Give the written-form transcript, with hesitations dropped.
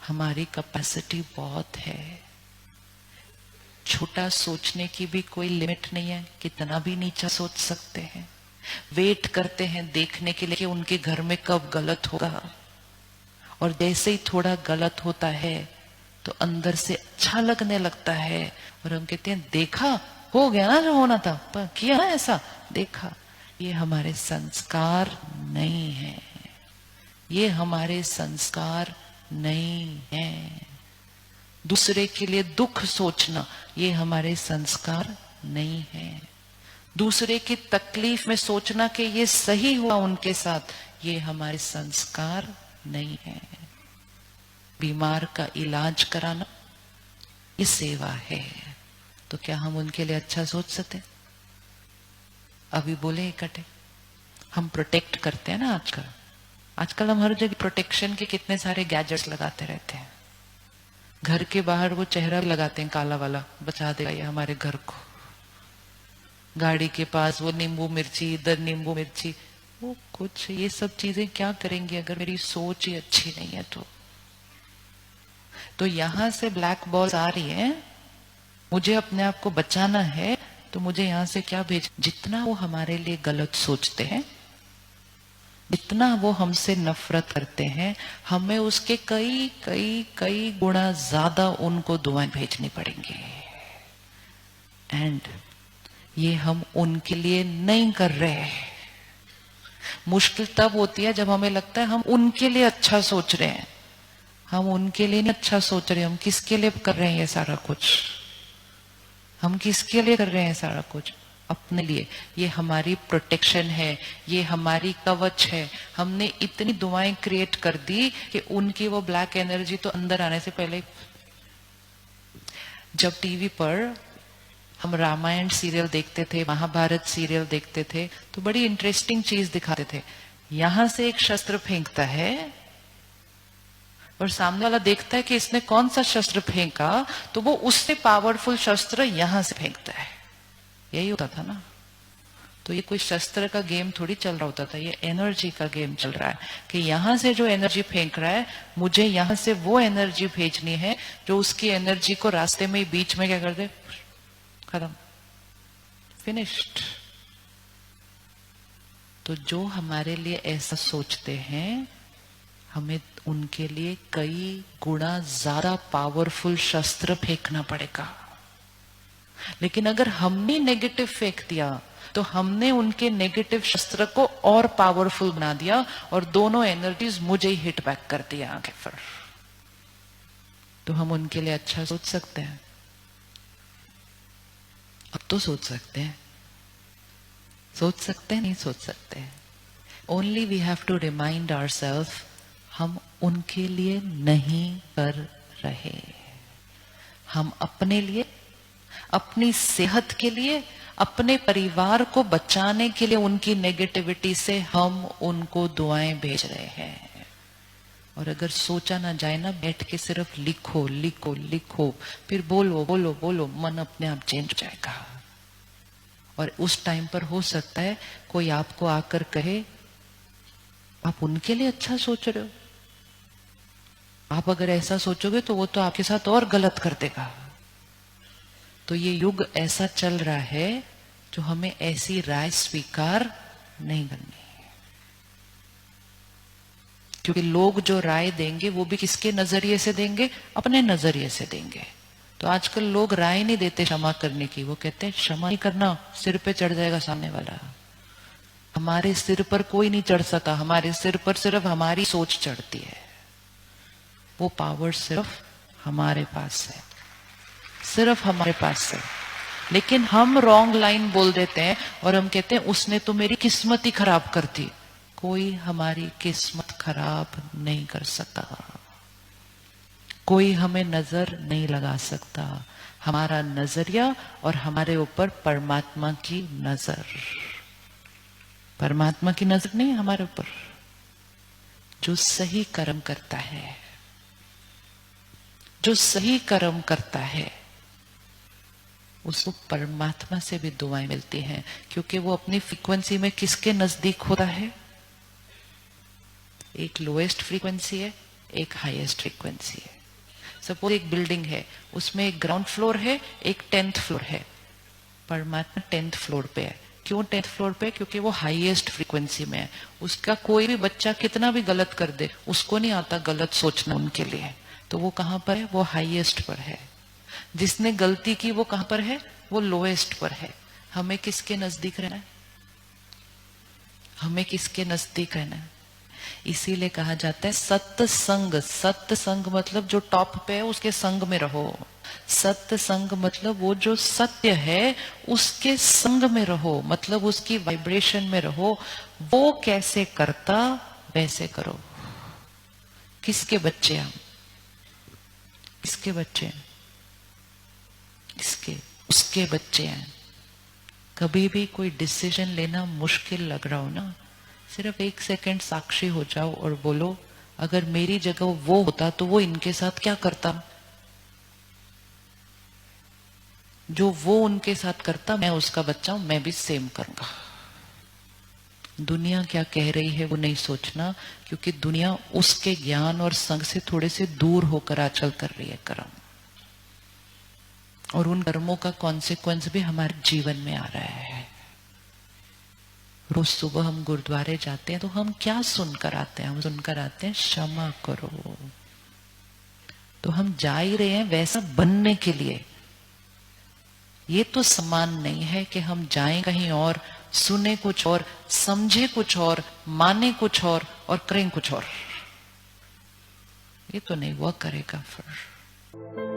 हमारी कैपेसिटी बहुत है। छोटा सोचने की भी कोई लिमिट नहीं है, कितना भी नीचा सोच सकते हैं। वेट करते हैं देखने के लिए कि उनके घर में कब गलत होगा, और जैसे ही थोड़ा गलत होता है तो अंदर से अच्छा लगने लगता है, और हम कहते हैं देखा, हो गया ना जो होना था, पर किया ना ऐसा, देखा। ये हमारे संस्कार नहीं है, ये हमारे संस्कार नहीं है। दूसरे के लिए दुख सोचना ये हमारे संस्कार नहीं है। दूसरे की तकलीफ में सोचना कि ये सही हुआ उनके साथ, ये हमारे संस्कार नहीं है। बीमार का इलाज कराना ये सेवा है, तो क्या हम उनके लिए अच्छा सोच सकते? अभी बोले इकट्ठे हम प्रोटेक्ट करते हैं ना। आजकल हम हर जगह प्रोटेक्शन के कितने सारे गैजेट्स लगाते रहते हैं। घर के बाहर वो चेहरा लगाते हैं काला वाला, बचा देगा ये हमारे घर को। गाड़ी के पास वो नींबू मिर्ची, इधर नींबू मिर्ची, वो कुछ ये सब चीजें क्या करेंगी अगर मेरी सोच ही अच्छी नहीं है तो यहां से ब्लैक बॉल्स आ रही है, मुझे अपने आप को बचाना है, तो मुझे यहां से क्या भेज, जितना वो हमारे लिए गलत सोचते हैं, जितना वो हमसे नफरत करते हैं, हमें उसके कई कई कई गुना ज्यादा उनको दुआएं भेजनी पड़ेंगी। एंड ये हम उनके लिए नहीं कर रहे। मुश्किल तब होती है जब हमें लगता है हम उनके लिए अच्छा सोच रहे हैं। हम उनके लिए नहीं अच्छा सोच रहे, हम किसके लिए कर रहे हैं ये सारा कुछ? हम किसके लिए कर रहे हैं सारा कुछ? अपने लिए। ये हमारी प्रोटेक्शन है, ये हमारी कवच है। हमने इतनी दुआएं क्रिएट कर दी कि उनकी वो ब्लैक एनर्जी तो अंदर आने से पहले। जब टीवी पर हम रामायण सीरियल देखते थे, महाभारत सीरियल देखते थे, तो बड़ी इंटरेस्टिंग चीज दिखाते थे। यहां से एक शस्त्र फेंकता है और सामने वाला देखता है कि इसने कौन सा शस्त्र फेंका, तो वो उससे पावरफुल शस्त्र यहां से फेंकता है। यही होता था ना। तो ये कोई शस्त्र का गेम थोड़ी चल रहा होता था, ये एनर्जी का गेम चल रहा है कि यहां से जो एनर्जी फेंक रहा है, मुझे यहां से वो एनर्जी भेजनी है जो उसकी एनर्जी को रास्ते में बीच में क्या कर दे, खत्म, फिनिश्ड। तो जो हमारे लिए ऐसा सोचते हैं, हमें उनके लिए कई गुना ज्यादा पावरफुल शस्त्र फेंकना पड़ेगा। लेकिन अगर हमने नेगेटिव फेंक दिया तो हमने उनके नेगेटिव शस्त्र को और पावरफुल बना दिया, और दोनों एनर्जीज मुझे ही हिट बैक कर दिया आगे पर। तो हम उनके लिए अच्छा सोच सकते हैं? अब तो सोच सकते हैं। सोच सकते हैं, नहीं सोच सकते? Only we have to remind ourselves, हम उनके लिए नहीं कर रहे। हम अपने लिए, अपनी सेहत के लिए, अपने परिवार को बचाने के लिए उनकी नेगेटिविटी से हम उनको दुआएं भेज रहे हैं। और अगर सोचा ना जाए ना, बैठ के सिर्फ लिखो लिखो लिखो, फिर बोलो बोलो बोलो, मन अपने आप चेंज हो जाएगा। और उस टाइम पर हो सकता है कोई आपको आकर कहे आप उनके लिए अच्छा सोच रहे हो। आप अगर ऐसा सोचोगे तो वो तो आपके साथ और गलत कर देगा। तो ये युग ऐसा चल रहा है जो हमें ऐसी राय स्वीकार नहीं करनी, क्योंकि लोग जो राय देंगे वो भी किसके नजरिए से देंगे? अपने नजरिए से देंगे। तो आजकल लोग राय नहीं देते क्षमा करने की, वो कहते हैं क्षमा नहीं करना, सिर पे चढ़ जाएगा सामने वाला। हमारे सिर पर कोई नहीं चढ़ सका, हमारे सिर पर सिर्फ हमारी सोच चढ़ती है। वो पावर सिर्फ हमारे पास है, सिर्फ हमारे पास है। लेकिन हम रॉन्ग लाइन बोल देते हैं और हम कहते हैं उसने तो मेरी किस्मत ही खराब कर दी। कोई हमारी किस्मत खराब नहीं कर सकता, कोई हमें नजर नहीं लगा सकता। हमारा नजरिया और हमारे ऊपर परमात्मा की नजर, परमात्मा की नजर नहीं हमारे ऊपर। जो सही कर्म करता है, जो सही कर्म करता है, उसको परमात्मा से भी दुआएं मिलती हैं, क्योंकि वो अपनी फ्रीक्वेंसी में किसके नजदीक होता है? एक लोएस्ट फ्रीक्वेंसी है, एक हाईएस्ट फ्रीक्वेंसी है। सपोज एक बिल्डिंग है, उसमें एक ग्राउंड फ्लोर है, एक 10th फ्लोर है। परमात्मा 10th फ्लोर पे है। क्यों 10th फ्लोर पे? क्योंकि वो हाईएस्ट फ्रीक्वेंसी में है। उसका कोई भी बच्चा कितना भी गलत कर दे, उसको नहीं आता गलत सोचना उनके लिए। तो वो कहाँ पर है? वो हाईएस्ट पर है। जिसने गलती की वो कहाँ पर है? वो लोएस्ट पर है। हमें किसके नजदीक रहना है? हमें किसके नजदीक रहना है? इसीलिए कहा जाता है सत्संग। सत्संग मतलब जो टॉप पे है उसके संग में रहो। सत्संग मतलब वो जो सत्य है उसके संग में रहो, मतलब उसकी वाइब्रेशन में रहो। वो कैसे करता वैसे करो। किसके बच्चे हम? किसके बच्चे हैं? किसके? उसके बच्चे हैं। कभी भी कोई डिसीजन लेना मुश्किल लग रहा हो ना, सिर्फ 1 सेकंड साक्षी हो जाओ और बोलो, अगर मेरी जगह वो होता तो वो इनके साथ क्या करता? जो वो उनके साथ करता, मैं उसका बच्चा हूं, मैं भी सेम करूंगा। दुनिया क्या कह रही है वो नहीं सोचना, क्योंकि दुनिया उसके ज्ञान और संग से थोड़े से दूर होकर आचल कर रही है कर्म, और उन कर्मों का कॉन्सिक्वेंस भी हमारे जीवन में आ रहा है। रोज सुबह हम गुरुद्वारे जाते हैं तो हम क्या सुनकर आते हैं? हम सुनकर आते हैं क्षमा करो। तो हम जा ही रहे हैं वैसा बनने के लिए। ये तो समान नहीं है कि हम जाएं कहीं और, सुने कुछ और, समझे कुछ और, माने कुछ और करें कुछ और। ये तो नहीं हुआ करेगा फिर।